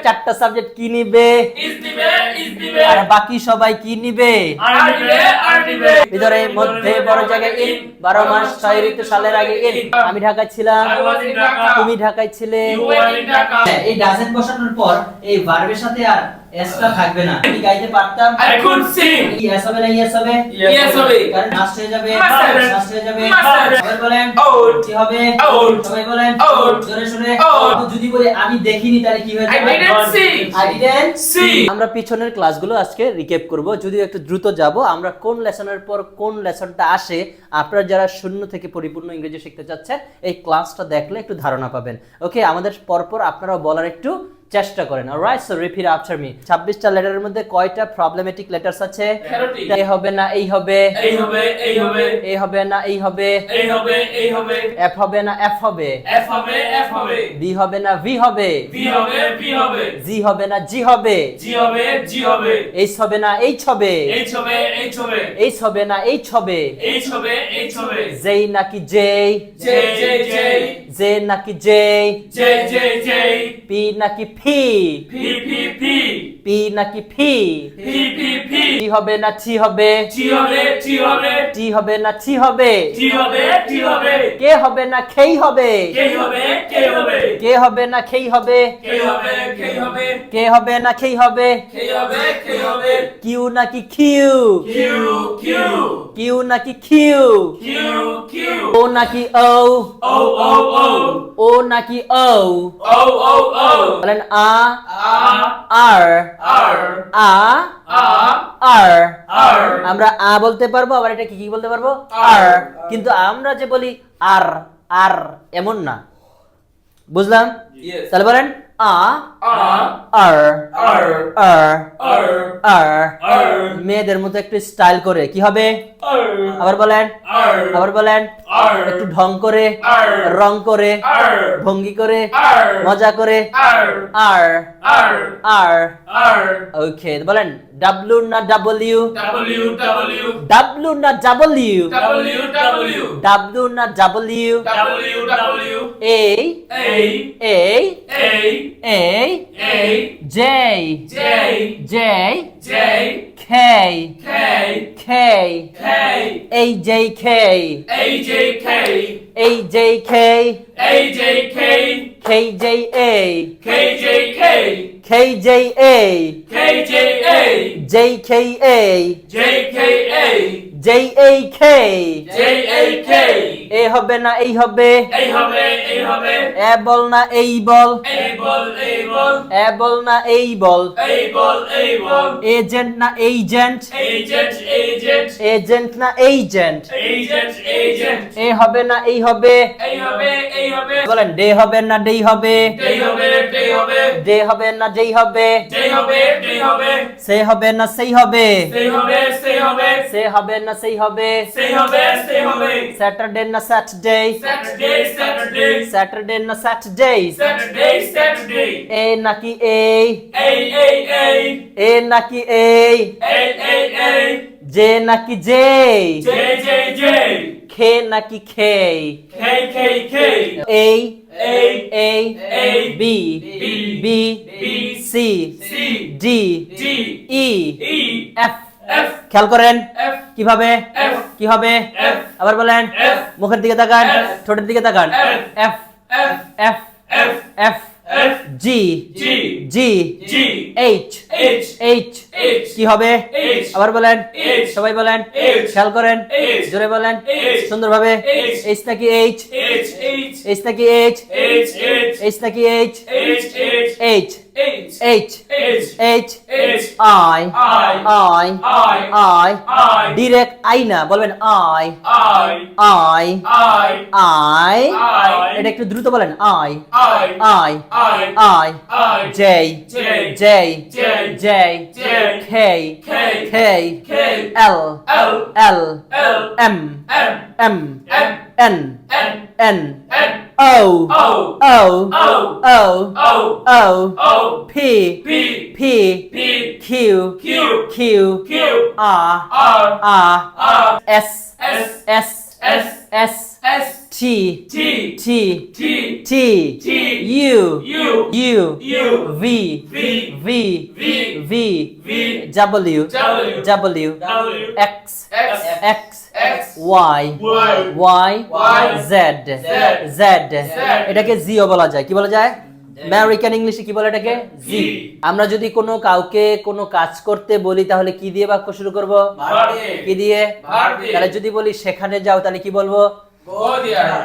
চারটা সাবজেক্ট কি নিবে? ইস আর বাকি সবাই কি নিবে? আর নিবে ভিতরে মধ্যে বড় জায়গায় ইন, 12 মাস 6 ঋতু সালের আগে ইন। আমি ঢাকায় ছিলাম, I was in Dhaka. তুমি ঢাকায় ছিলে। You were in Dhaka. এই ডাজেন্ট বসানোর পর এই ভার্বের সাথে আর এসটা থাকবে না। আমি গাইতে পারতাম, I could sing. ইয়েস হবে না ইয়েস হবে? Yes হবে। কারণ মাস্ট হয়ে যাবে, Must have. মাস্ট হয়ে যাবে। Must have. সবাই বলেন Out. কি হবে? Out. সবাই বলেন Out. জোরে শুনে। Out. যদি বলি আমি দেখিনি তাহলে কি হয়ে I যাবে? didn't see. I didn't See. আমরা পিছনের ক্লাসগুলো আজকে রিক্যাপ করব, যদিও একটু দ্রুত যাব। আমরা কোন লেসনের পর কোন লেসনটা আসে, আপনারা যারা শূন্য থেকে পরিপূর্ণ ইংরেজি শিখতে চাচ্ছেন এই ক্লাসটা দেখলে একটু ধারণা পাবেন। ওকে, আমাদের পরপর আপনারা বলার একটু চেষ্টা করেন। Alright, so repeat after me. 26টা লেটারের মধ্যে কয়টা প্রবলেমেটিক লেটারস আছে? 13টি। এই হবে না এই হবে, এই হবে এই হবে এই হবে না এই হবে, এই হবে এই হবে এফ হবে না এফ হবে, F হবে F হবে বি হবে না ভি হবে, V হবে V হবে জি হবে না জি হবে, G হবে G হবে এইচ হবে না এইচ হবে, H হবে H হবে এইচ হবে না এইচ হবে, H হবে H হবে জেই নাকি জেই, J J J জে নাকি জেই, J J J পি নাকি ফি, P P P পি নাকি ফি, P P P টি হবে না টি হবে, T হবে T হবে টি হবে না টি হবে, T হবে T হবে কে হবে না খেই হবে, K হবে K হবে কে হবে না খেই হবে, K হবে K হবে কে হবে না খেই হবে, K হবে K হবে কিউ নাকি কিউ, Q Q কিউ নাকি কিউ, Q Q ও নাকি ও, O O O ও নাকি ও, O O O বলেন আ R আর, R আ R আর। R আমরা আ বলতে পারবো, আবার এটা কি কি বলতে পারবো? আর। আর। কিন্তু আমরা যে বলি আর আর এমন না, বুঝলাম? Yes তাহলে বলেন আ R R R R R R. R মেয়েদের মতো একটু স্টাইল করে কি হবে? R আবার বলেন, R আবার বলেন, R একটু ঢং করে, আর। রং করে, R ভঙ্গি করে, R মজা করে, R R R R. R ওকে, বলেন ডাব্লিউ না ডাব্লিউ, W W ডাব্লিউ না ডাব্লিউ, W W ডাব্লিউ না ডাব্লিউ, W W এই A এই A এই A J J J J K K K K এই J K A J K এই J K A J K K J A K J K K J A K J A J K A J K A J A K J A K এ হবে না এই হবে, এই হবে এই হবে এ বল না এই বল, এই বল এই বল এ বল না এই বল, এই বল এই বল এজেন্ট না এইজেন্ট, এজেন্ট এজেন্ট এজেন্ট না এইজেন্ট, এজেন্ট এজেন্ট এ হবে না এই হবে, এই হবে এই হবে বলেন ডে হবে না ডেই হবে, ডে হবে ডে হবে ডে হবে না যেই হবে, ডে হবে ডে হবে সে হবে না সেই হবে, সেই হবে সেই হবে সে হবে না সেই হবে, সেই হবে সেই হবে স্যাটারডে না স্যাটারডে, স্যাটারডে স্যাটারডে স্যাটারডে না স্যাটারডে, স্যাটারডে স্যাটারডে এ নাকি এই, এই এই এই এ নাকি এই, এই এই এই জে নাকি জে, জে জে জে খে নাকি খে, কে কে কে এই এই এই A B B B B C C D D E E F. F খেয়াল করেন F কিভাবে, F কি হবে? F আবার বলেন, F মুখের দিকে তাকান, F ঠোঁটের দিকে তাকান, F F F F F F F জি G জি G H H H H কি হবে? H আবার বলেন, H সবাই বলেন, H খেয়াল করেন, H জোরে বলেন, H সুন্দরভাবে, H এইচ নাকি এইচ, H H এইচ নাকি এইচ, H H এইচ নাকি H, H H H H H H H H I I I I I, I direct I না, বলবেন I I I I I, I এটা একটু দ্রুত বলেন, I I I I I, I J J J J J J K K K K L L L L M M M M N N N N O O O O O O O O P P P P Q Q Q Q R R R R S S S S S S T T T T T T U U U U V V V V V V W W W W X X X X Y Y Y Y Z Z এটাকে জিও বলা যায় কি বলা যায় American ইংলিশে কি বলে এটাকে জি আমরা যদি কোনো কাউকে কোনো কাজ করতে বলি তাহলে কি দিয়ে বাক্য শুরু করব ভার দিয়ে। কি দিয়ে ভার দিয়ে। তাহলে যদি বলি সেখানে যাও তাহলে কি বলবো Go there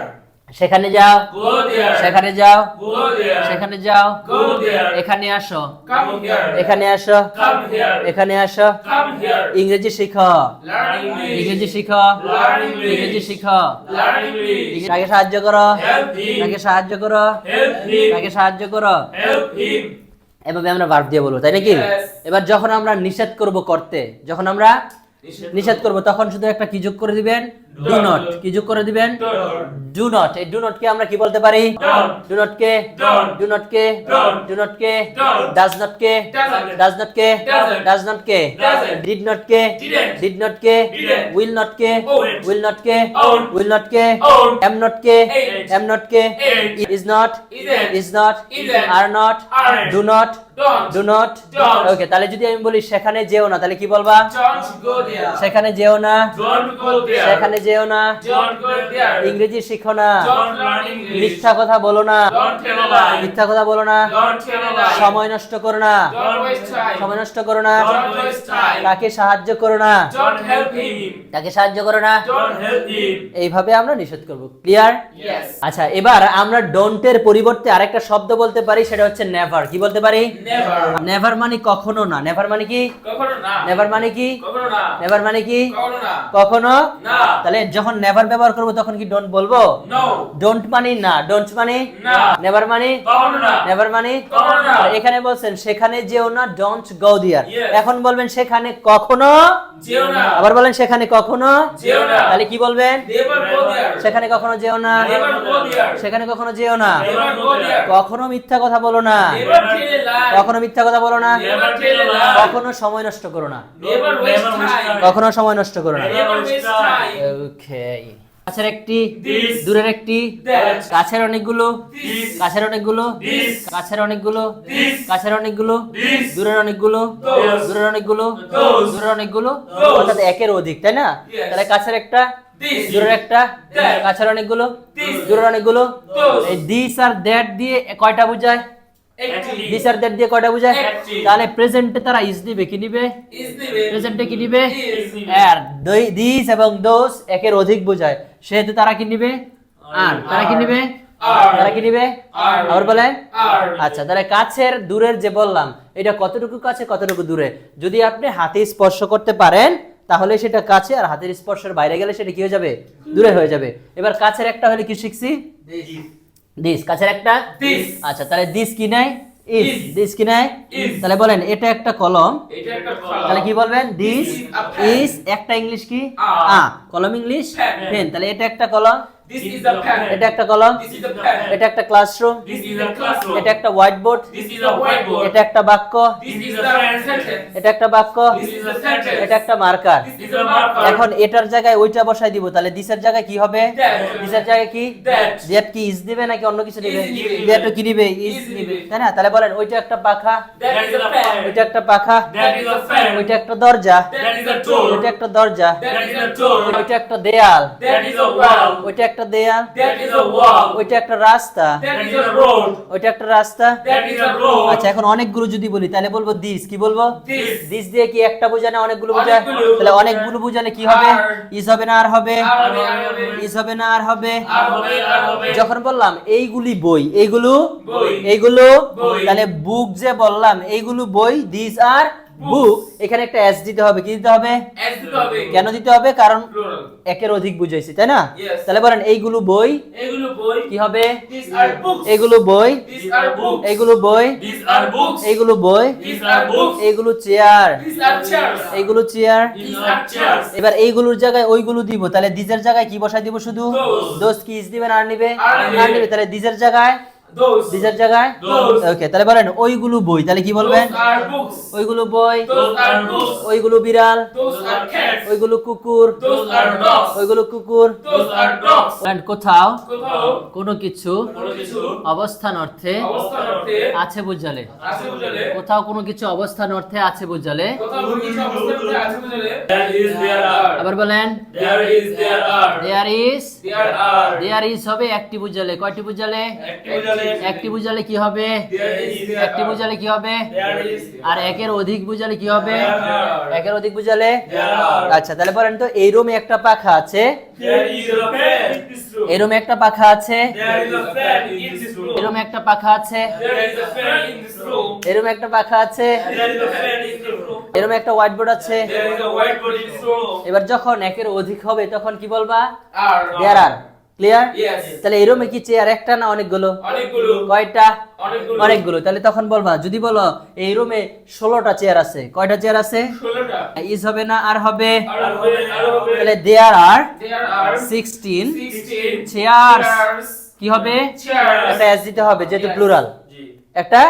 সেখানে যাও Go there সেখানে যাও Go there সেখানে যাও Go there এখানে আসো Come here এখানে আসো Come here এখানে আসো Come here ইংরেজি শিখো Learn English ইংরেজি শিখো Learn English ইংরেজি শিখো Learn English তাকে সাহায্য করো Help him তাকে সাহায্য করো Help him তাকে সাহায্য করো Help him এভাবে আমরা ভার্ব দিয়ে বলবো তাই নাকি Yes. এবার যখন আমরা নিষেধ করব করতে যখন আমরা নিষেধ করব তখন শুধু একটা কি যোগ করে দিবেন ডু নট কি যোগ করে দিবেন Don't ডু নট এই ডু নট কে আমরা কি বলতে পারি Don't. Do not K Don't. Do not K Don't. Do not K Don't. Does not K Doesn't. Does not K Doesn't. Does not K Doesn't. Did not K Didn't. Did not K Didn't. Will not K Won't. Will not K Won't. Will not K Won't. Am not K Ain't. Am not K Ain't. Is not Isn't. Is not Isn't. Are not Aren't. Do not Don't do not Don't. ওকে তাহলে যদি আমি বলি সেখানে যেও না তাহলে কি বলবা Don't go there সেখানে যেও না Don't go there সেখানে যেও না Don't go there ইংরেজি শিখো না Don't learn English মিথ্যা কথা বলো না Don't tell a lie মিথ্যা কথা বলো না Don't tell a lie সময় নষ্ট করো না Don't waste time সময় নষ্ট করো না Don't waste time তাকে সাহায্য করো না Don't help him তাকে সাহায্য করো না Don't help him এইভাবে আমরা নিষেধ করব ক্লিয়ার Yes আচ্ছা এবার আমরা ডোন্টের পরিবর্তে আরেকটা শব্দ বলতে পারি সেটা হচ্ছে নেভার কি বলতে পারি Never নেভার মানে কখনো না নেভার মানে কি কখনো না নেভার মানে কি কখনো না নেভার মানে কি কখনো না কখনো না তাহলে যখন নেভার ব্যবহার করব তখন কি ডোন্ট বলবো No ডোন্ট মানে না ডোন্ট মানে না নেভার মানে কখনো না নেভার মানে কখনো না এখানে বলছেন সেখানে যেও না ডোন্ট গো দেয়ার Yes. এখন বলবেন সেখানে কখনো যেও না আবার বলেন সেখানে কখনো যেও না তাহলে কি বলবেন Never go there সেখানে কখনো যেও না Never go there সেখানে কখনো যেও না Never go there কখনো মিথ্যা কথা বলো না Never tell a lie কখনো মিথ্যা কথা বলো না Never tell a lie কখনো সময় নষ্ট করো না Never waste time কখনো সময় নষ্ট করো না Never waste time ওকে কাছের একটি This. দূরের একটি That. কাছের অনেকগুলো This. কাছের অনেকগুলো This. কাছের অনেকগুলো This. কাছের অনেকগুলো This. দূরের অনেকগুলো Those. দূরের অনেকগুলো Those. দূরের অনেকগুলো Those. অর্থাৎ একের অধিক তাই না Yes. তাহলে কাছের একটা This. দূরের একটা That. কাছের অনেকগুলো This. দূরের অনেকগুলো Those. এই দিস আর দ্যাট দিয়ে কয়টা বোঝায় Actually দিস আর দ্যাট দিয়ে কয়টা বোঝায় Active. তাহলে প্রেজেন্টে তারা ইজ দিবে কি নিবে is the way প্রেজেন্টে কি নিবে is আর দিস এবং দোস একের অধিক বোঝায় সেহেতু তারা কি নিবে আর তারা কি নিবে আর। তারা কি নিবে আর। আবার বলেন আর আচ্ছা তাহলে কাছের দূরের যে বললাম এটা কতটুকু কাছে কতটুকু দূরে যদি আপনি হাতে স্পর্শ করতে পারেন তাহলে সেটা কাছে আর হাতের স্পর্শের বাইরে গেলে সেটা কি হয়ে যাবে দূরে হয়ে যাবে এবার কাছের একটা হলে কি শিখছি দিস কাছের একটা This. আচ্ছা তাহলে দিস কি নাই ইজ Is. দিস কি নাই Is. তাহলে বলেন এটা একটা কলম এটা একটা কলম তাহলে কি বলবেন this is a pen. Is একটা ইংলিশ কি আ। কলম ইংলিশ Pen. পেন তাহলে এটা একটা কলম This is a pen এটা একটা কলম This is a pen এটা একটা classroom This is a classroom এটা একটা white board This is a whiteboard এটা একটা বাক্য This is a sentence এটা একটা বাক্য This is a sentence এটা একটা marker This is a marker এখন এটার জায়গায় ওইটা বসাই দিব তাহলে দিসের জায়গায় কি হবে That. দিসের জায়গায় কি That. দ্যাট কি ইজ দিবে নাকি অন্য কিছু দিবে Is দিবে। দ্যাট কি দিবে ইজ Is দিবে দিবে। তাই না তাহলে বলেন ওইটা একটা পাখা That is a pen ওইটা একটা পাখা That is a fan ওইটা একটা দরজা That is a door ওইটা একটা দরজা That is a door ওইটা একটা দেয়াল That is a wall ওইটা একটা দেয়াল That is a wall ওইটা একটা রাস্তা That is a road ওইটা একটা রাস্তা That is a road আচ্ছা এখন অনেকগুলো যদি বলি তাহলে বলবো দিস কি বলবো This দিস দিয়ে কি একটা বোঝায় না অনেকগুলো বোঝায় অনেকগুলো। তাহলে অনেকগুলো বোঝালে কি হবে আর। ইজ হবে না আর হবে আর হবে, আর হবে। ইজ হবে না আর হবে আর হবে আর হবে যখন বললাম এইগুলি বই এইগুলো বই। এইগুলো বই। তাহলে বুক যে বললাম এইগুলো বই দিস আর বুক এখানে একটা এস দিতে হবে কি দিতে হবে S দিতে হবে কেন দিতে হবে কারণ plural একের অধিক বুঝাইছি তাই না Yes. তাহলে বলেন এইগুলো বই এগুলো বই কি হবে These are books এগুলো বই These are books এইগুলো বই These are books এইগুলো বই These are books এইগুলো চেয়ার These are chairs এইগুলো চেয়ার These are chairs এবার এইগুলোর জায়গায় ওইগুলো দিব তাহলে দিজের জায়গায় কি বসাই দিব শুধু Those. দোষ কি ইজ দিবেন আর নিবে আর নিবে। আর নিবে তাহলে দিজের জায়গায় Those. দিসের জায়গায় Those. ওকে তাহলে বলেন ওইগুলো বই তাহলে কি বলবেন Those are books. ওইগুলো বই Those are books. ওইগুলো বিড়াল Those are cats. ওইগুলো কুকুর Those are dogs. ওইগুলো কুকুর Those are dogs. বলেন কোথাও কোথাও কোনো কিছু কোনো কিছু অবস্থান অর্থে অবস্থান অর্থে আছে বুঝালে আছে বুঝালে কোথাও কোনো কিছু অবস্থান অর্থে আছে বুঝালে কোথাও কোনো কিছু অবস্থান অর্থে আছে বুঝালে there is there are আবার বলেন there is there are there is there are there is হবে একটি বুঝালে কয়টি বুঝালে একটি বুঝালে একটি বুঝালে কি হবে there is there একটি বুঝালে কি হবে there is আর একের অধিক বুঝালে কি হবে There are. একের অধিক বুঝালে there are আচ্ছা তাহলে বলেন তো এই রুমে একটা পাখা আছে there is a fan in this room এই রুমে একটা পাখা আছে there is a fan in this room এই রুমে একটা পাখা আছে there is a fan in this room এই রুমে একটা পাখা আছে there is a fan in this room এই রুমে একটা হোয়াইট বোর্ড আছে there is a whiteboard in this room এবার যখন একের অধিক হবে তখন কি বলবা are there are clear yes তাহলে এই রুমে কি চেয়ার একটা না অনেকগুলো অনেকগুলো কয়টা অনেকগুলো অনেকগুলো তাহলে তখন বলবা যদি বলো এই রুমে 16টা চেয়ার আছে কয়টা চেয়ার আছে 16টা ইজ হবে না আর হবে আর হবে তাহলে দেয়ার are there are 16 16 chairs chairs কি হবে chairs একটা এস দিতে হবে যেহেতু Yes. প্লুরাল জি একটা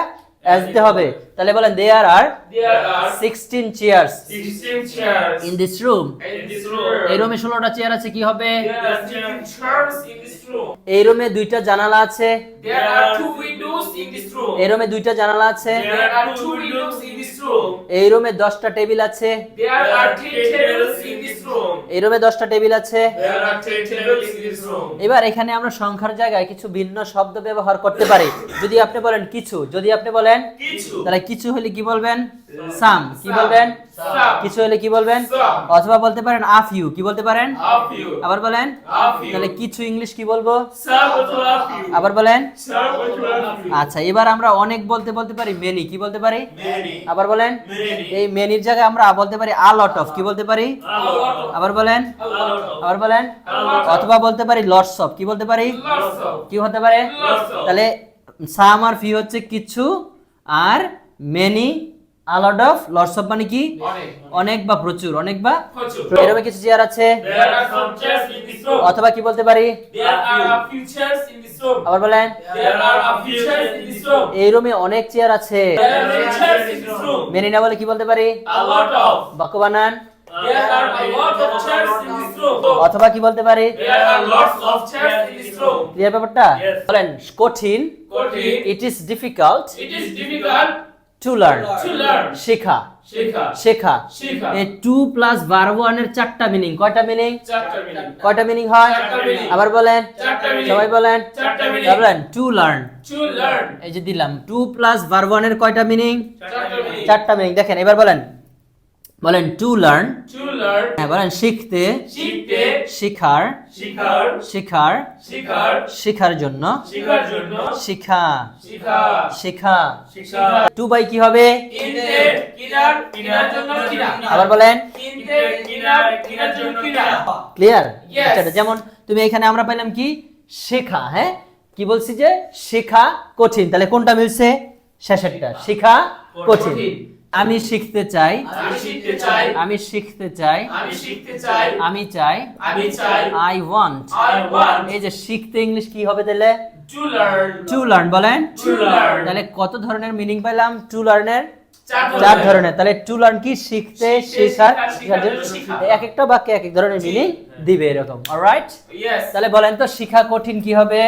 এস দিতে হবে তাহলে বলেন there are there are 16 chairs 16 chairs in this room in this room এই রুমে 16টা চেয়ার আছে কি হবে there are 16 chairs in this room এই রুমে দুইটা জানালা আছে there are 2 windows in this room এই রুমে দুইটা জানালা আছে there are 2 windows in this room এই রুমে 10টা টেবিল আছে there are 10 tables in this room এই রুমে 10টা টেবিল আছে there are 10 tables in this room এবার এখানে আমরা সংখ্যার জায়গায় কিছু ভিন্ন শব্দ ব্যবহার করতে পারি যদি আপনি বলেন কিছু যদি আপনি বলেন কিছু তাহলে কিছু হলে কি বলবেন সাম কি বলবেন Some. কিছু হলে কি বলবেন Some. অথবা বলতে পারেন আ ফিউ কি বলতে পারেন of you আবার বলেন of you তাহলে কিছু ইংলিশ কি বলবো some of you আবার বলেন some of you আচ্ছা এবার আমরা অনেক বলতে পারি মেনি কি বলতে পারি many আবার বলেন many এই মেনির জায়গায় আমরা বলতে পারি আ লট অফ কি বলতে পারি a lot of আবার বলেন a lot of আবার বলেন অথবা বলতে পারি লটস অফ কি বলতে পারি lots of কি হতে পারে lots of তাহলে সাম আর ফি হচ্ছে কিছু are many a lot of lots of মানে কি অনেক অনেক বা প্রচুর অনেক বা প্রচুর এরকম কিছু চেয়ার আছে there are some chairs in this room অথবা কি বলতে পারি there are a few chairs in this room আবার বলেন there are a few chairs in this room এই রুমে অনেক চেয়ার আছে there are many chairs in this room many না বলে কি বলতে পারি a lot of বাক্য বানান there are a lot of chairs in this room অথবা কি বলতে পারি there are lots of chairs in this room clear ব্যাপারটা Yes. বলেন কঠিন কঠিন it is difficult it is difficult to learn to learn শেখা শেখা শেখা শেখা এই 2 প্লাস ভার্ব 1 এর চারটা মিনিং কয়টা মিনিং চারটা মিনিট কয়টা মিনিং হয় চারটা meaning। আবার বলেন চারটা meaning। সবাই বলেন চারটা মিনিট বলেন টু লার্ন to learn এই যে দিলাম 2 প্লাস ভার্ব 1 এর কয়টা মিনিং চারটা মিনিট চারটা মিনিং দেখেন এবার বলেন বলেন টু লার্ন to learn হ্যাঁ বলেন শিখতে শিখতে শিখার শিখার শিখার শিখার শিখার জন্য শিখার জন্য শিখা শিখা শিখা শিখা টু বাই কি হবে কিনতে কিনার জন্য কিনা আবার বলেন কিনতে কিনার জন্য কিনা ক্লিয়ার Yes. আচ্ছা যেমন তুমি এখানে আমরা পাইলাম কি শেখা হ্যাঁ কি বলছি যে শেখা কঠিন তাহলে কোনটা মিলছে শেষেরটা শেখা কঠিন কঠিন। আমি শিখতে চাই আমি শিখতে চাই আমি শিখতে চাই আমি শিখতে চাই আমি চাই আমি চাই আই ওয়ান্ট I want এই যে শিখতে ইংলিশ কি হবে তাহলে to learn টু লার্ন বলেন to learn তাহলে কত ধরনের মিনিং পাইলাম টু লার্নের চার চার ধরনের তাহলে টু লার্ন কি শিখতে শিখতে, শেখার শেখার, শেখার জন্য শেখা। এক একটা বাক্যে এক এক ধরনের মিনিং দিবে এরকম অলরাইট yes তাহলে বলেন তো শিখা কঠিন কি হবে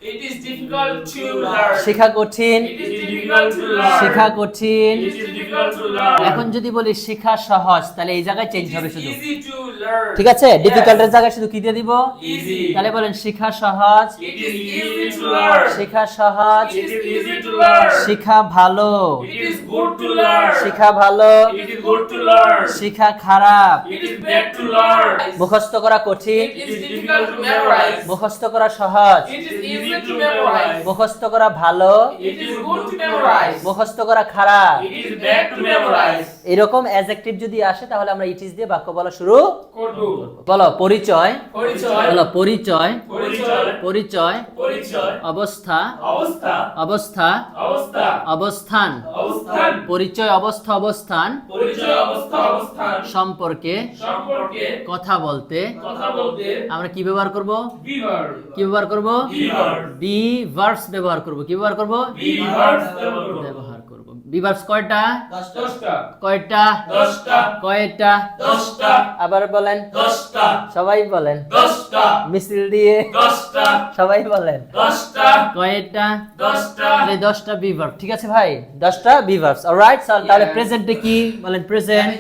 it is difficult to learn শেখা কঠিন it is difficult to learn শেখা কঠিন it is difficult to learn এখন যদি বলি শেখা সহজ তাহলে এই জায়গায় চেঞ্জ it হবে is শুধু easy to learn ঠিক আছে ডিফিকাল্টের জায়গায় শুধু কি দিয়ে দিব easy তাহলে বলেন শেখা সহজ it is easy to learn শেখা সহজ it is easy to learn শেখা ভালো it is good to learn শেখা ভালো it is good to learn শেখা খারাপ it is bad to learn মুখস্থ করা কঠিন it is difficult to memorize মুখস্থ করা সহজ it is easy to memorize মুখস্থ করা ভালো it is good to memorize মুখস্থ করা খারাপ it is bad Back to memorize. এরকম অ্যাডজেক্টিভ যদি আসে তাহলে আমরা ইট ইজ দিয়ে বাক্য বলা শুরু করবো। বলো পরিচয় পরিচয়। বলো পরিচয় পরিচয়। পরিচয় পরিচয়। অবস্থা অবস্থা। অবস্থা অবস্থা। অবস্থান অবস্থান। পরিচয় অবস্থা অবস্থান পরিচয় অবস্থা অবস্থান সম্পর্কে সম্পর্কে কথা বলতে কথা বলতে আমরা কি ব্যবহার করব be verb কি ব্যবহার করব be verb বি ভার্বস ব্যবহার করব কি ব্যবহার করব be verbs ব্যবহার করব। ব্যবহার করব বি ভার্বস কয়টা 10টা কয়টা 10টা কয়টা 10টা আবার বলেন 10টা সবাই বলেন 10টা মিছিল দিয়ে 10টা সবাই বলেন 10টা কয়টা 10টা তাহলে 10টা বি ভার্ব ঠিক আছে ভাই 10টা বি ভার্বস অলরাইট তাহলে প্রেজেন্টে কি বলেন প্রেজেন্ট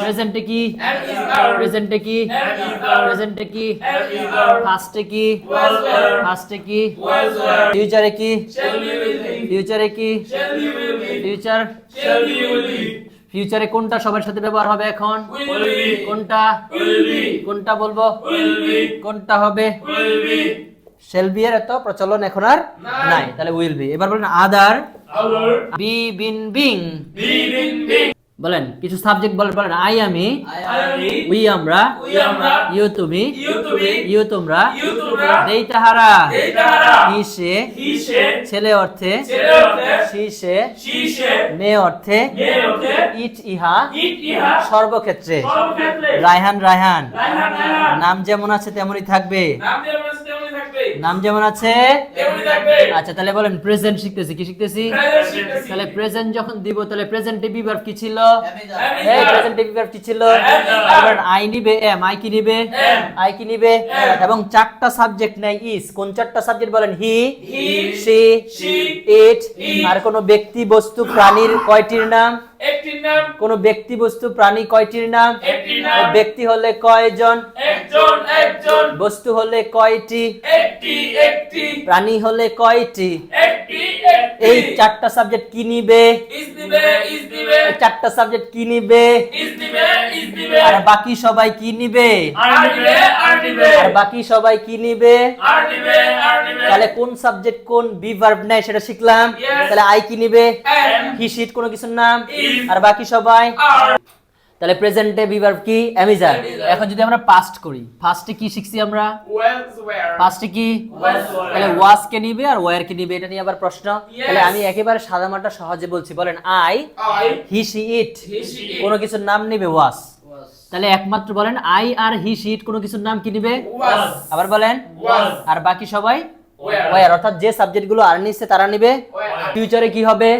প্রেজেন্টে কি am is verb প্রেজেন্টে কি am is verb প্রেজেন্টে কি am is verb পাস্টে কি was verb পাস্টে কি was verb ফিউচারে কি shall be will be ফিউচারে কি shall be will be future shall be will be ফিউচারে কোনটা সবার সাথে ব্যবহার হবে এখন will be কোনটা will be কোনটা বলবো will be কোনটা হবে will be শেল বি এর এত প্রচলন এখন আর নাই। নাই তাহলে উইল বি এবার বলেন আদার our B bin being be been being বলেন কিছু সাবজেক্ট বলেন বলেন আই আমি I am me উই আমরা we আমরা ইউ তুমি you to be ইউ তোমরা you তোমরা দেই তাহারা they তাহারা হি সে he she ছেলে অর্থে ছেলে অর্থে সি সে she she মেয়ে অর্থে মেয়ে অর্থে ইট ইহা it ইহা সর্বক্ষেত্রে সর্বক্ষেত্রে রায়হান রায়হান রায়হান রায়হান নাম যেমন আছে তেমনই থাকবে নাম যেমন আছে তেমনই থাকবে নাম যেমন আছে তেমনই থাকবে আচ্ছা তাহলে বলেন প্রেজেন্ট শিখতেছি কি শিখতেছি প্রেজেন্ট শিখতেছি তাহলে প্রেজেন্ট যখন দিব তাহলে প্রেজেন্টিভ ভার্ব কি ছিল am এই is verb প্রেজেন্টিভ ভার্ব কি ছিল am is verb এবার আই নিবে এম আই কি নিবে am আই কি নিবে am এবং চারটা সাবজেক্ট নাই ইজ কোন চারটা সাবজেক্ট বলেন he he she she it it আর কোন ব্যক্তি বস্তু প্রাণীর কয়টির নাম একটির নাম কোন ব্যক্তি বস্তু প্রাণী কয়টির নাম একটির নাম ব্যক্তি হলে কয়জন একজন একজন বস্তু হলে কয়টি একটি একটি প্রাণী হলে কয়টি একটি এই একটি চারটা সাবজেক্ট কি নিবে is দিবে এই চারটা সাবজেক্ট কি নিবে is দিবে আর বাকি সবাই কি নিবে আর দিবে আর বাকি সবাই কি নিবে আর দিবে তাহলে কোন সাবজেক্ট কোন বি ভার্ব নেয় সেটা শিখলাম Yes. তাহলে আই কি নিবে am হি শিট কোনো কিছুর নাম is আর বাকি সবাই are তাহলে প্রেজেন্টে বি ভার্ব কি অ্যামিজার Amizer. এখন যদি আমরা পাস্ট করি ফার্স্টে কি শিখছি আমরা was where ফার্স্টে কি was তাহলে ওয়াজ কে নিবে আর ওয়্যার কে নিবে এটা নিয়ে আবার প্রশ্ন Yes. তাহলে আমি একেবারে সাদামাটা সহজে বলছি বলেন I I he she it he she it কোনো কিছুর নাম নিবে ওয়াজ তাহলে একমাত্র বলেন আই আর হি সি ইট কোনো কিছুর নাম কি নিবে was আবার বলেন was আর বাকি সবাই where ওয়্যার অর্থাৎ যে সাবজেক্ট গুলো আর নিচ্ছে তারা নিবে where ফিউচারে কি হবে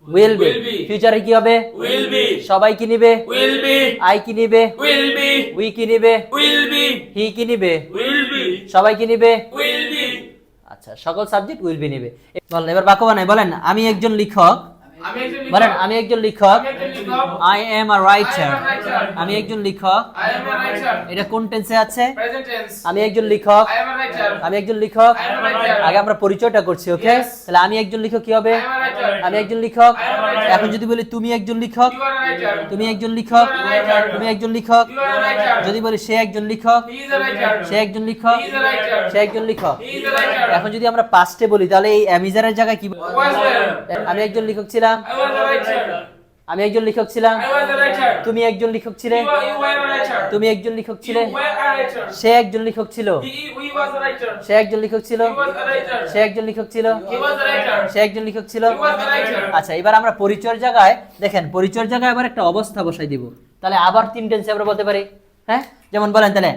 উইল বি Will be. ফিউচারে কি হবে will be সবাই কি নিবে will be আই কি নিবে will be উই কি নিবে will be হি কি নিবে will be সবাই কি নিবে will be আচ্ছা সকল সাবজেক্ট উইল বি নিবে বলেন এবার বাক্য বানাই বলেন আমি একজন লেখক আমি একজন বলেন আমি একজন লেখক আমি একজন লেখক I am a writer I am a writer. আমি একজন লেখক I am a writer এটা কোন টেন্সে আছে present tense আমি একজন লেখক I am a writer আমি একজন লেখক I am a writer আগে আমরা পরিচয়টা করছি ওকে Yes. তাহলে আমি একজন লেখক কি হবে I am a writer আমি একজন লেখক I am a writer এখন যদি বলি তুমি একজন লেখক you are a writer তুমি একজন লেখক You are a writer. তুমি একজন লেখক you are a writer যদি বলি সে একজন লেখক he is a writer সে একজন লেখক he is a writer সে একজন লেখক he is a writer এখন যদি আমরা পাস্টে বলি তাহলে এই অ্যামিজারের জায়গায় কি was there আমি একজন লেখক ছিলাম I was a writer আমি একজন লেখক ছিলাম I was a writer তুমি একজন লেখক ছিলে you were a writer তুমি একজন লেখক you ছিলে were a writer সে একজন লেখক ছিল he was a writer সে একজন লেখক ছিল he was a writer সে একজন লেখক ছিল he was a writer সে একজন লেখক ছিল he was a writer আচ্ছা এবার আমরা পরিচয়ের জায়গায় দেখেন পরিচয়ের জায়গায় আবার একটা অবস্থা বসাই দিব তাহলে আবার তিন টেন্সে আমরা বলতে পারি হ্যাঁ যেমন বলেন তাহলে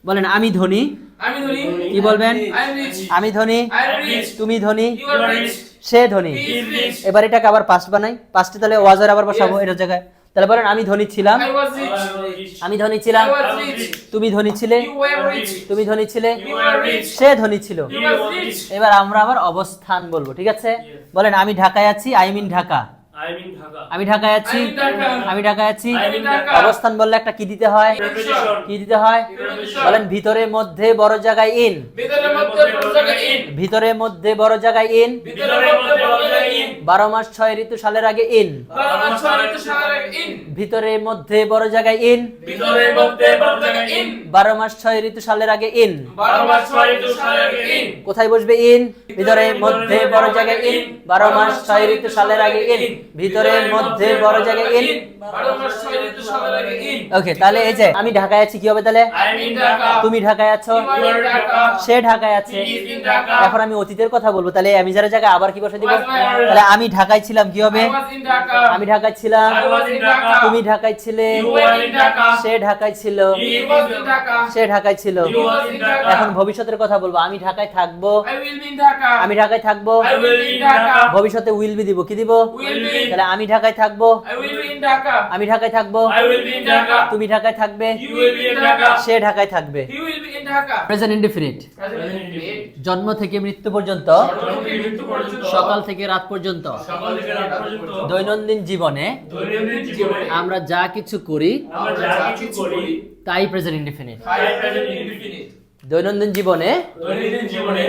বলেন আমি ধনী আমি ধনী কি বলবেন I am rich আমি ধনী I am rich তুমি ধনী you are rich সে ধনী he is rich এবার এটাকে আবার পাস্ট বানাই পাস্টে তাহলে ওয়াজার আবার বসাবো এটার জায়গায় তাহলে বলেন আমি ধনী ছিলাম I was rich আমি ধনী ছিলাম I was rich তুমি ধনী ছিলে you were rich তুমি ধনী ছিলে you were rich সে ধনী ছিল he was rich এবার আমরা আবার অবস্থান বলবো ঠিক আছে বলেন আমি ঢাকায় আছি I mean Dhaka I mean Dhaka আমি ঢাকায় আছি I mean Dhaka. আমি ঢাকায় আছি I mean Dhaka. অবস্থান বললে একটা কি দিতে হয় Preposition. কি দিতে হয় Preposition. বলেন ভিতরে মধ্যে বড় জায়গায় ইন ভিতরের মধ্যে বড় জায়গা in ভিতরে মধ্যে বড় জায়গায় ইন ভিতরের মধ্যে বড় জায়গা in 12 মাস 6 ঋতু সালের আগে ইন 12 মাস 6 ঋতু সালের আগে ইন ভিতরে মধ্যে বড় জায়গায় ইন ভিতরের মধ্যে বড় জায়গা ইন 12 মাস 6 ঋতু সালের আগে ইন 12 মাস 6 ঋতু সালের আগে ইন কোথায় বসবে ইন ভিতরে মধ্যে বড় জায়গায় ইন 12 মাস 6 ঋতু সালের আগে ইন ভিতরে মধ্যে বড় জায়গায় ইন 12 মাস 6 ঋতু সালের আগে ইন ওকে তাহলে এই যে আমি ঢাকায় আছি কি হবে তাহলে আই এম ইন ঢাকা তুমি ঢাকায় আছো ইউ আর ঢাকা সে ঢাকায় আছে হি ইজ ইন ঢাকা এখন আমি অতীতের কথা বলবো তাহলে আমি যারা জায়গায় আবার কি বসে দিব Was my order? তাহলে আমি ঢাকায় ছিলাম কি হবে I was in Dhaka আমি ঢাকায় ছিলাম I was in Dhaka তুমি ঢাকায় ছিলে You were in Dhaka সে ঢাকায় ছিল He was in Dhaka সে ঢাকায় ছিল He was in Dhaka এখন ভবিষ্যতের কথা বলবো আমি ঢাকায় থাকবো I will be in Dhaka আমি ঢাকায় থাকবো I will be in Dhaka ভবিষ্যতে উইল বি দিব কি দিব Will be তাহলে আমি ঢাকায় থাকবো I will be in Dhaka আমি ঢাকায় থাকবো I will be in Dhaka তুমি ঢাকায় থাকবে You will be in Dhaka সে ঢাকায় থাকবে He will be in Dhaka present indefinite Present indefinite জন্ম থেকে মৃত্যু পর্যন্ত জন্ম থেকে মৃত্যু পর্যন্ত সকাল থেকে রাত পর্যন্ত সকাল থেকে রাত পর্যন্ত দৈনন্দিন জীবনে দৈনন্দিন জীবনে আমরা যা কিছু করি আমরা যা কিছু করি তাই প্রেজেন্ট ইনডিফিনিট তাই প্রেজেন্ট ইনডিফিনিট দৈনন্দিন জীবনে দৈনন্দিন জীবনে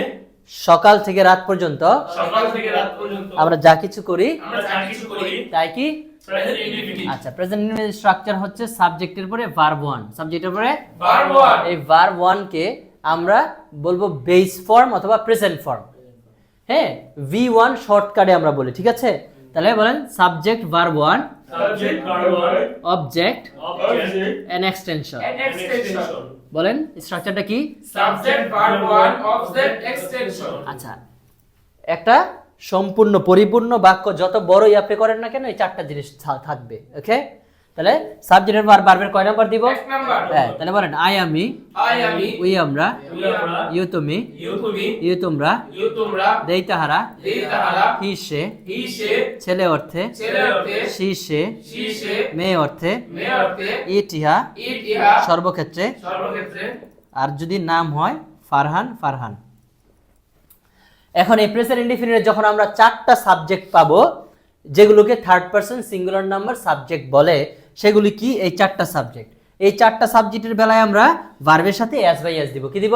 সকাল থেকে রাত পর্যন্ত সকাল থেকে রাত পর্যন্ত আমরা যা কিছু করি আমরা যা কিছু করি তাই কি প্রেজেন্ট ইনডিফিনিট আচ্ছা প্রেজেন্ট ইনডিফিনিট স্ট্রাকচার হচ্ছে সাবজেক্টের পরে ভার্ব 1 সাবজেক্টের পরে ভার্ব 1 এই ভার্ব 1 কে আমরা বলবো বেস ফর্ম অথবা প্রেজেন্ট ফর্ম হ্যাঁ V1 শর্টকাটে আমরা বলি ঠিক আছে তাহলে বলেন subject verb 1 subject verb 1 object object and extension and extension বলেন স্ট্রাকচারটা কি সাবজেক্ট ভার্ব 1 অবজেক্ট এক্সটেনশন আচ্ছা একটা সম্পূর্ণ পরিপূর্ণ বাক্য যত বড়ই আপনি করেন না কেন এই চারটা জিনিস থাকবে ওকে তাহলে সাবজেক্টের ভার্বের কয় নাম্বার দিব এক নাম্বার হ্যাঁ তাহলে বলেন আই আমি আই আমি উই আমরা উই আমরা ইউ তুমি ইউ তুমি ইউ তোমরা ইউ তোমরা দেই তাহারা দেই তাহারা হি সে হি সে ছেলে অর্থে ছেলে অর্থে সি সে সি সে মেয়ে অর্থে মেয়ে অর্থে ইট ইহা ইট ইহা সর্বক্ষেত্রে সর্বক্ষেত্রে আর যদি নাম হয় ফারহান ফারহান এখন এই প্রেজেন্ট ইনডিফিনিট যখন আমরা চারটা সাবজেক্ট পাবো যেগুলোকে third person singular number subject বলে সেগুলি কি এই চারটা সাবজেক্ট এই চারটা সাবজেক্টের বেলায় আমরা ভার্বের সাথে এস বাই এস দিব কি দিব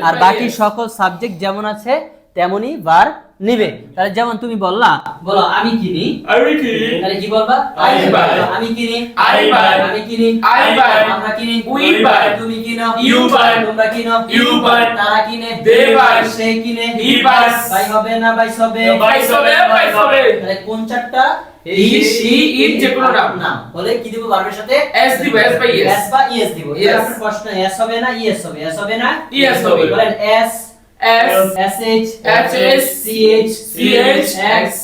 আর বাকি সকল সাবজেক্ট যেমন আছে তেমনি ভার্ব নিবে তাহলে যেমন তুমি বললা বলো আমি কিনি আমি কিনি তাহলে কি বলবা I buy আমি কিনি I buy আমি কিনি I buy আমরা কিনি We buy তুমি কিনো You buy তোমরা কিনো You buy তারা কিনে They buy সে কিনে He buys বাই হবে না বাইস হবে বাইস হবে বাইস হবে তাহলে কোন চারটা He, she, it যে কোনো নাম বলে কি দিব ভার্বের সাথে S দিব S by এস S বা ইএস দিব Yes. এর আপনার প্রশ্ন এস হবে না ইএস হবে এস হবে না Yes হবে। বলেন S S SH SH CH CH X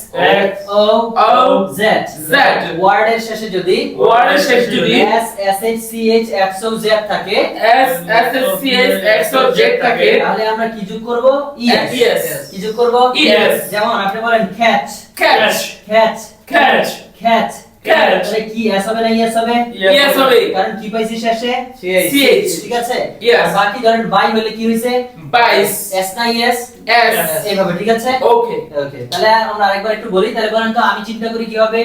X O O Z Z ওয়ার্ডের শেষে যদি ওয়ার্ডের শেষে যদি S SH CH X O Z থাকে S S C S X O Z থাকে তাহলে আমরা কি যোগ করব ইএস Yes. কি যোগ করব Yes. যেমন আপনি বলেন catch catch catch catch catch Catch. তাহলে কি এস হবে না ইএস হবে Yes হবে কারণ কি পাইছি শেষে CH ঠিক আছে Yes. আর বাকি ধরেন বাই হলে কি হইছে বাইশ এস না ইএস S এইভাবে ঠিক আছে ওকে ওকে তাহলে আমরা আরেকবার একটু বলি তাহলে বলেন তো আমি চিন্তা করি কি হবে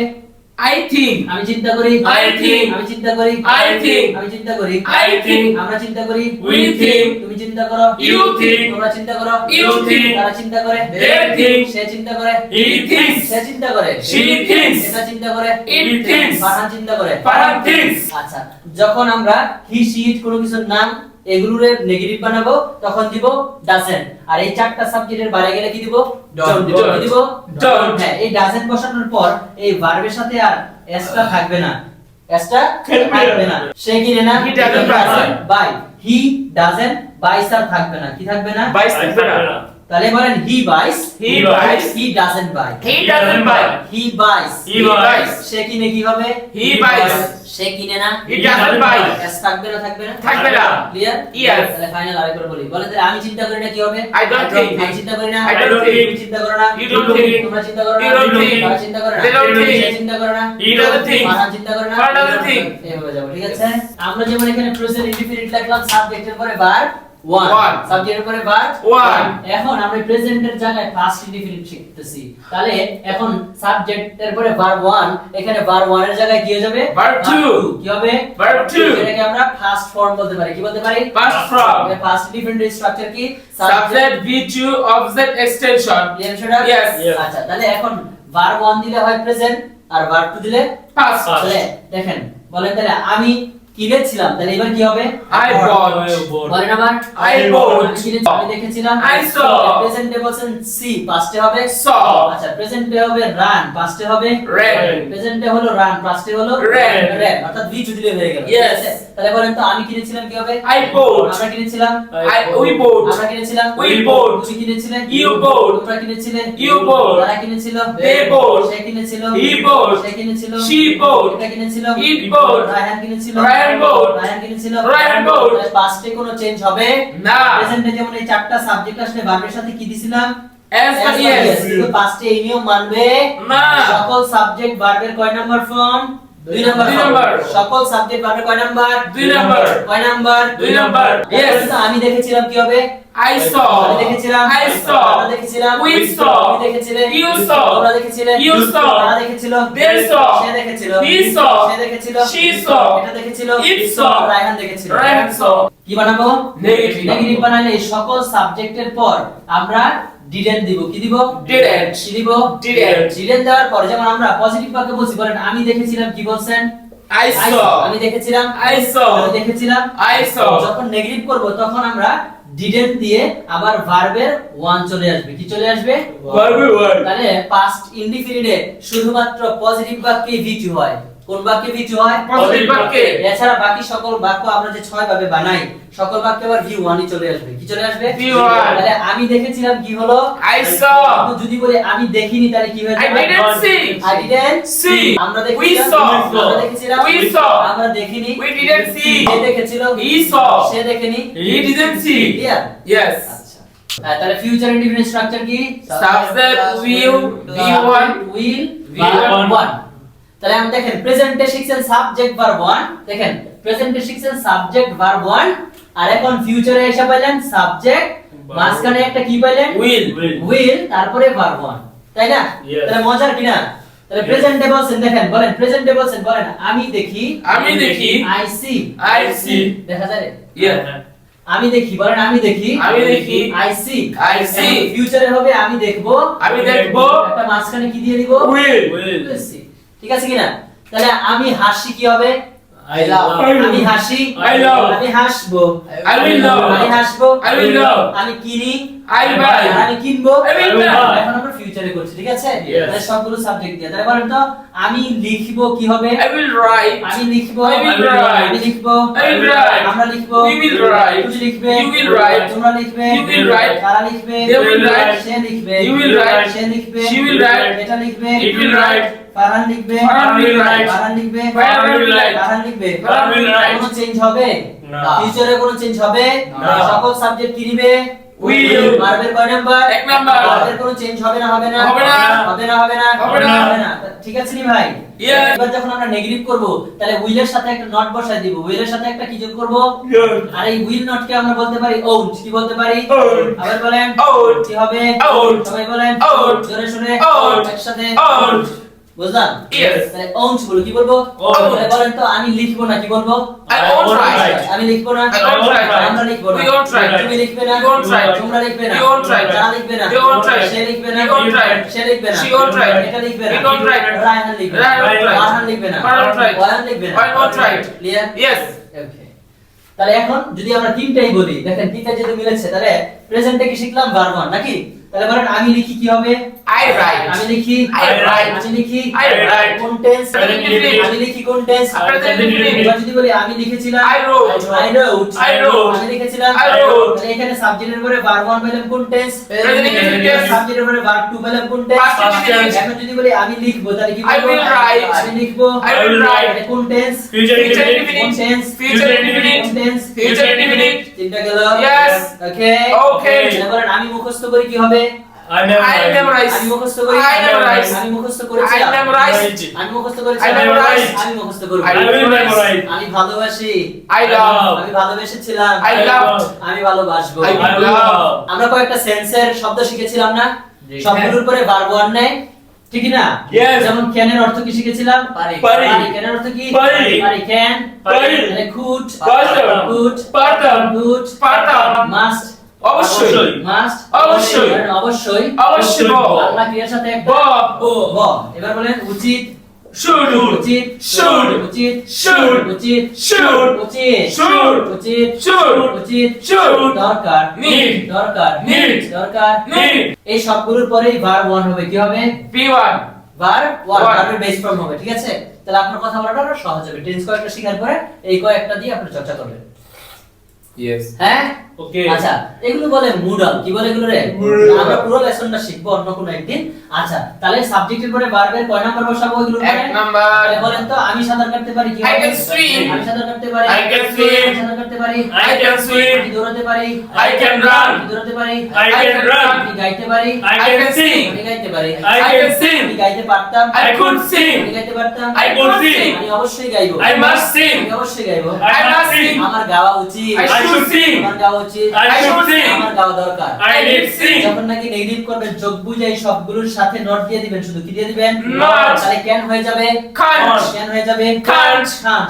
I think আমি চিন্তা করি I think আমি চিন্তা করি I think আমি চিন্তা করি I think আমরা চিন্তা করি We think তুমি চিন্তা করো You think তোমরা চিন্তা করো You think তারা চিন্তা করে They think সে চিন্তা করে He thinks সে চিন্তা করে She thinks এটা চিন্তা করে It thinks ফারহান চিন্তা করে Farhan thinks আচ্ছা যখন আমরা হি সি ইট কোনো কিছুর নাম এগুলোরে নেগেটিভ বানাবো তখন দিব ডাজেন্ট আর এই চারটা সাবজেক্টের বাইরে গেলে কি দিব Don't. দিব কি দিব Don't. হ্যাঁ এই ডাজেন্ট বসানোর পর এই ভার্বের সাথে আর এসটা থাকবে না এসটা থাকবে না সে কিনে না He doesn't buy. Buy he doesn't buy sir থাকবে না কি থাকবে না বাইশ থাকবে না তাহলে বলেন he buys He buys he doesn't buy He doesn't buy he buys He buys সে কিনে কি হবে He buys সে কিনে না He doesn't buy এস থাকবে না থাকবে না থাকবে না ক্লিয়ার Yes. তাহলে ফাইনাল আরেকবার বলি বলে তাহলে আমি চিন্তা করি না কি হবে I don't think. আমি চিন্তা করি না I don't think. তুমি চিন্তা করো না You don't think. তোমরা চিন্তা করো না You don't think. তারা চিন্তা করে না They don't think. সে চিন্তা করে না He doesn't think. ফারহান চিন্তা করে না Farhan doesn't think. এইভাবে যাব ঠিক আছে আমরা যেমন এখানে প্রেজেন্ট ইনডিফিনিট লিখলাম সাবজেক্টের পরে ভার্ব One. 1 সাবজেক্টের পরে ভার্ব One. এখন আমরা প্রেজেন্টের জায়গায় ফার্স্ট ইনডিফিনিট শিখতেছি তাহলে এখন সাবজেক্টের পরে ভার্ব 1 এখানে ভার্ব 1 এর জায়গায় কি হয়ে যাবে Verb two. কি হবে Verb two. এটাকে আমরা ফার্স্ট ফর্ম বলতে পারি কি বলতে পারি Past form. First indefinite structure কি Subject V2 object extension clear সেটা Yes. আচ্ছা তাহলে এখন ভার্ব 1 দিলে হয় প্রেজেন্ট আর ভার্ব 2 দিলে Past. তাহলে দেখেন বলেন তাহলে আমি কিনেছিলাম তাহলে এবার কি হবে I bought. বলেন আবার I bought. আমি কিনেছি আমি দেখেছিলাম I saw. প্রেজেন্টে বলছেন সি পাস্টে হবে Saw. আচ্ছা প্রেজেন্টে হবে রান পাস্টে হবে Ran. প্রেজেন্টে হলো রান পাস্টে হলো Ran. ran অর্থাৎ ভি দিলে হয়ে গেল Yes. ঠিক আছে? তাহলে বলেন তো আমি কিনেছিলাম কি হবে I bought. আমরা কিনেছিলাম We bought. আমরা কিনেছিলাম We bought. তুমি কিনেছিলে You bought. তোমরা কিনেছিলে You bought. তারা কিনেছিল They bought. সে কিনেছিল He bought. সে কিনেছিল She bought. এটা কিনেছিল It bought. রায়হান কিনেছিল Ryan bought. রায়হান কিনেছিল Ryan bought. পাস্টে কোনো চেঞ্জ হবে না। প্রেজেন্টে যেমন এই চারটা সাবজেক্ট আসলে ভার্বের সাথে কি দিছিলাম As As the বা yes. yes, কিন্তু পাস্টে এই নিয়ম মানবে না। সকল সাবজেক্ট ভার্বের কয় নাম্বার ফর্ম 2 নাম্বার দুই form। নাম্বার। সকল সাবজেক্ট ভার্বের কয় নাম্বার 2 number. কয় নাম্বার 2 number। Yes. তাহলে তো আমি দেখেছিলাম কি হবে I saw. আমি দেখেছিলাম I saw. আমরা দেখেছিলাম We saw. তুমি দেখেছিলে You saw. তোমরা দেখেছিলে You saw. তারা দেখেছিল They saw. সে দেখেছিল He saw. সে দেখেছিল She saw. এটা দেখেছিল It saw. রায়হান দেখেছিল Ryan saw. কি বানাবো Negative. নেগেটিভ বানালে এই সকল সাবজেক্টের পর আমরা ডিডেন্ট দিব কি দিব Didn't. কি দিব Didn't. ডিডেন্ট দেওয়ার পর যেমন আমরা পজিটিভ বাক্য বলছি বলেন আমি দেখেছিলাম কি বলছেন I saw. আমি দেখেছিলাম I saw. আমি দেখেছিলাম I saw. যখন নেগেটিভ করব তখন আমরা ডিডেন্ট দিয়ে আবার ভার্বের ওয়ান চলে আসবে কি চলে আসবে তাহলে পাস্ট ইনডিফিনিটে শুধুমাত্র পজিটিভ বাক্যে ভি2 হয় কোন বাক্যে ভি2 হয় Positive বাক্যে। এছাড়া বাকি সকল বাক্য আমরা যে 6 ভাবে বানাই সকল বাক্যে আবার ভি1ই চলে আসবে কি চলে আসবে V1 তাহলে আমি দেখেছিলাম কি হলো I saw. কিন্তু যদি বলি আমি দেখিনি তাহলে কি হয়ে I যাবে didn't see. I didn't See. আমরা We দেখেছিলাম saw. আমরা দেখেছিলাম We saw. আমরা দেখিনি We didn't see. সে দেখেছিল He saw. সে দেখেনি He didn't see. Clear Yes. আচ্ছা তাহলে ফিউচার ইনডিফিনিট স্ট্রাকচার কি Subject will V1 will V1 1 তাহলে আমরা দেখেন প্রেজেন্টে শিখছেন সাবজেক্ট ভার্ব 1 দেখেন প্রেজেন্টে শিখছেন সাবজেক্ট ভার্ব 1 আর এখন ফিউচারে এসে পাইলেন সাবজেক্ট মাঝখানে একটা কি পাইলেন Will. will তারপরে ভার্ব 1 তাই না Yes. তাহলে মজার কিনা তাহলে প্রেজেন্টে বলছেন দেখেন বলেন প্রেজেন্টে বলছেন বলেন আমি দেখি আমি দেখি। I see I see. দেখা যায় Yeah. আমি দেখি বলেন আমি দেখি আমি দেখি। I see I see. ফিউচারে হবে আমি দেখবো আমি দেখবো। একটা মাঝখানে কি দিয়ে দিব Will. Will see। ঠিক আছে কিনা তাহলে আমি হাসি কি হবে I love. আমি হাসি I love. আমি হাসবো I will love. আমি হাসবো I will love. আমি কিনি I buy. আমি কিনবো I will buy. এখন আমরা ফিউচারে করছি ঠিক আছে Yes. তাহলে সবগুলো সাবজেক্ট দিয়ে তাহলে বলেন তো আমি লিখবো কি হবে I will write. আমি লিখবো I will write. আমি লিখবো I will write. আমরা লিখবো We will write. তুমি লিখবে You will write. তোমরা লিখবে You will write. তারা লিখবে They will write. সে লিখবে You will write. সে লিখবে She will write. এটা লিখবে It will write. ফারহান লিখবে Farhan will write. ফারহান লিখবে Farhan will write. ফারহান লিখবে Farhan will write. কোনো চেঞ্জ হবে না। ফিউচারে কোনো চেঞ্জ হবে না। সকল সাবজেক্ট কি নিবে Will. ভার্বের কয় নাম্বার এক নাম্বার। ভার্বের কোনো চেঞ্জ হবে না হবে না হবে না। হবে না হবে না হবে না। হবে না ঠিক আছে নি ভাই Yes. এবার যখন আমরা নেগেটিভ করব তাহলে উইলের সাথে একটা নট বসাই দিব উইলের সাথে একটা কি যোগ করব আর এই উইল নট কে আমরা বলতে পারি আউট কি বলতে পারি Out. আবার বলেন Out. কি হবে Out. সবাই বলেন Out. জোরে শুনে Out. একসাথে Out. বুঝলাম Yes. তাহলে আউট বলো কি বলবো Out. তাহলে বলেন তো আমি লিখবো না কি বলবো I won't write. আমি লিখবো না I won't write. আমরা লিখবো না We won't write. তুমি লিখবে না We won't write. তোমরা লিখবে না We won't write. তারা লিখবে না They won't write. সে লিখবে না We won't write. সে লিখবে না She won't write. এটা লিখবে না We won't write. রায়হান লিখবে না Ryan won't write. ফারহান লিখবে না Farhan won't write. ওয়ান লিখবে না I won't write. Clear Yes. ওকে তাহলে এখন যদি আমরা তিনটাই বলি দেখেন তিনটা যদি মিলেছে তাহলে প্রেজেন্টে কি শিখলাম ভার্ব 1 নাকি তাহলে বলেন আমি লিখি কি হবে I write. আমি লিখি I write. আমি লিখি I write. কোন টেন্স Present infinite. আমি লিখি কোন টেন্স Present infinite. এবার যদি বলি আমি লিখেছিলাম I wrote. I wrote I wrote. আমি লিখেছিলাম I wrote. তাহলে এখানে সাবজেক্টের পরে ভার্ব 1 পেলাম কোন টেন্স Present infinite. সাবজেক্টের পরে ভার্ব 2 পেলাম কোন টেন্স Past tense. এখন যদি বলি আমি লিখবো তাহলে কি I বলবো will write. আমি লিখবো I will write. তাহলে কোন টেন্স Future Future indefinite. কোন indefinite. Tense Future indefinite. কোন টেন্স Future indefinite. তিনটা গেল Yes. ওকে Okay. এবার আমি মুখস্থ করি কি হবে I memorize. আমি মুখস্থ করি I memorize. আমি মুখস্থ করেছি I memorize. আমি মুখস্থ করেছি I memorize. আমি মুখস্থ করব I will memorize. আমি ভালোবাসি I love. আমি ভালোবেসেছিলাম I love. আমি ভালোবাসবো I love. আমরা কয়েকটা সেন্সের শব্দ শিখেছিলাম না জি। সবগুলোর পরে ভার্ব 1 নেয় ঠিক না Yes. যেমন ক্যানের অর্থ কি শিখেছিলাম পারি। ক্যানের অর্থ কি পারি। ক্যান পারি। মানে কুড পারতাম। কুড পারতাম। কুড পারতাম। মাস্ট অবশ্যই মাস্ট অবশ্যই অবশ্যই অবশ্যই বাংলা ক্রিয়ার সাথে একটা ব এবার বলেন উচিত should উচিত should উচিত should উচিত should উচিত should উচিত should উচিত should দরকার need দরকার need দরকার need এই সবগুলোর পরেই ভার্ব ওয়ান হবে কি হবে B1 ভার্ব ওয়ান One. ভার্বের বেস ফর্ম হবে ঠিক আছে তাহলে আপনার কথা বলাটা আরো সহজ হবে টেন্স কয়েকটা শেখার পরে এই কয়েকটা দিয়ে আপনি চর্চা করবেন yes হ্যাঁ okay আচ্ছা এগুলো বলে মুডাল কি বলে এগুলো রে Moodal. আমরা পুরো লেসনটা শিখবো অন্য কোনো একদিন আচ্ছা তাহলে সাবজেক্টের পরে ভার্বের কয় নাম্বার বসাবো এগুলো এক নাম্বার তাহলে বলেন তো আমি সাঁতার কাটতে পারি কি I can swim. আমি সাঁতার কাটতে পারি I can swim. আমি সাঁতার কাটতে পারি I can swim. আমি দৌড়াতে পারি I can run. আমি দৌড়াতে পারি I can run. আমি গাইতে পারি I can sing আমি গাইতে পারি I can sing আমি গাইতে পারতাম I could sing আমি গাইতে পারতাম I could sing আমি অবশ্যই গাইবো I must sing আমি অবশ্যই গাইবো I must sing আমার গাওয়া উচিত I should sing আমার গাওয়া উচিত I should sing আমার গাওয়া দরকার I need sing যখন নাকি নেগেটিভ করবেন যোগ বুঝাই সবগুলোর সাথে নট দিয়ে দিবেন শুধু কি দিয়ে দিবেন Not. তাহলে ক্যান হয়ে যাবে Can't. ক্যান হয়ে যাবে Can't.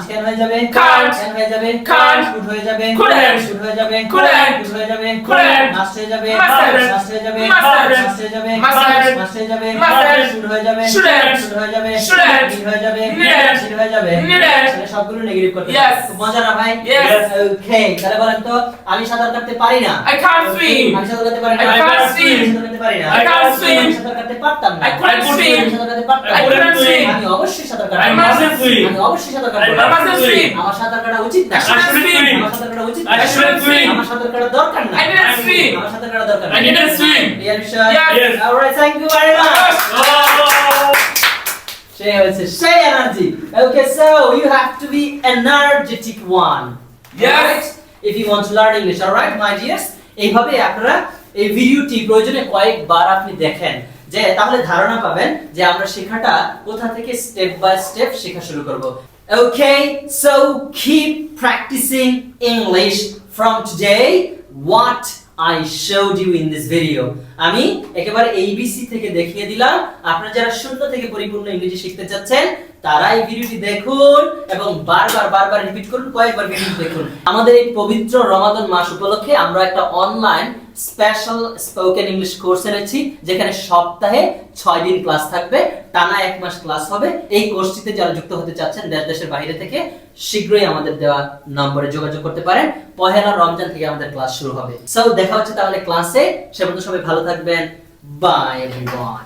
ক্যান হয়ে যাবে Can't. ক্যান হয়ে যাবে Can't. কুড হয়ে যাবে Couldn't. কুড হয়ে যাবে Couldn't. কুড হয়ে যাবে Couldn't. মাস্ট হয়ে যাবে Mustn't. মাস্ট হয়ে যাবে Mustn't. মাস্ট হয়ে যাবে Mustn't. মাস্ট হয়ে যাবে Mustn't. শুড হয়ে যাবে Shouldn't. শুড হয়ে যাবে Shouldn't. need হয়ে যাবে Needn't. need হয়ে যাবে Needn't. তাহলে সবগুলো নেগেটিভ করতে হবে। Yes. খুব মজা না ভাই Yes. ওকে তাহলে বলেন তো আমি সাঁতার কাটতে পারি না I can't swim আমি সাঁতার কাটতে পারি না I can't swim. আমি সাঁতার কাটতে পারি না I can't swim. আমি সাঁতার কাটতে পারতাম না I couldn't swim. আমি সাঁতার কাটতে পারতাম I couldn't swim. আমি অবশ্যই সাঁতার কাটবো I mustn't swim. আমি অবশ্যই সাঁতার I কাটবো mustn't swim আমার সাঁতার কাটা উচিত না I shouldn't swim. আমার সাঁতার কাটা উচিত না I shouldn't swim. আমার সাঁতার কাটা দরকার না I didn't swim. আমার সাঁতার কাটা দরকার না I didn't swim Are you sure? Yes. Alright, thank you very much. সেই হয়েছে সেই energy Okay, so you have to be energetic one. Yes. Alright? If you want to learn English, alright, my dears. এইভাবে আপনারা এই ভিডিওটি প্রয়োজনে কয়েকবার আপনি দেখেন যে তাহলে ধারণা পাবেন যে আমরা শেখাটা কোথা থেকে স্টেপ বাই স্টেপ শেখা শুরু করব Okay, so keep practicing English from today what I showed you in this video. আমি একেবারে ABC থেকে দেখিয়ে দিলাম আপনারা যারা শূন্য থেকে পরিপূর্ণ ইংরেজি শিখতে চাচ্ছেন তারা এই ভিডিওটি দেখুন এবং বারবার রিপিট করুন কয়েকবার ভিডিও দেখুন আমাদের এই পবিত্র রমাদান মাস উপলক্ষে আমরা একটা online special spoken English course এনেছি যেখানে সপ্তাহে 6 দিন ক্লাস থাকবে টানা 1 মাস ক্লাস হবে এই কোর্সটিতে যারা যুক্ত হতে চাচ্ছেন দেশের বাইরে থেকে শীঘ্রই আমাদের দেওয়া নম্বরে যোগাযোগ করতে পারেন পহেলা রমজান থেকে আমাদের ক্লাস শুরু হবে সো দেখা হচ্ছে তাহলে ক্লাসে সে পর্যন্ত সবাই ভালো থাকবেন বাই এভরিওয়ান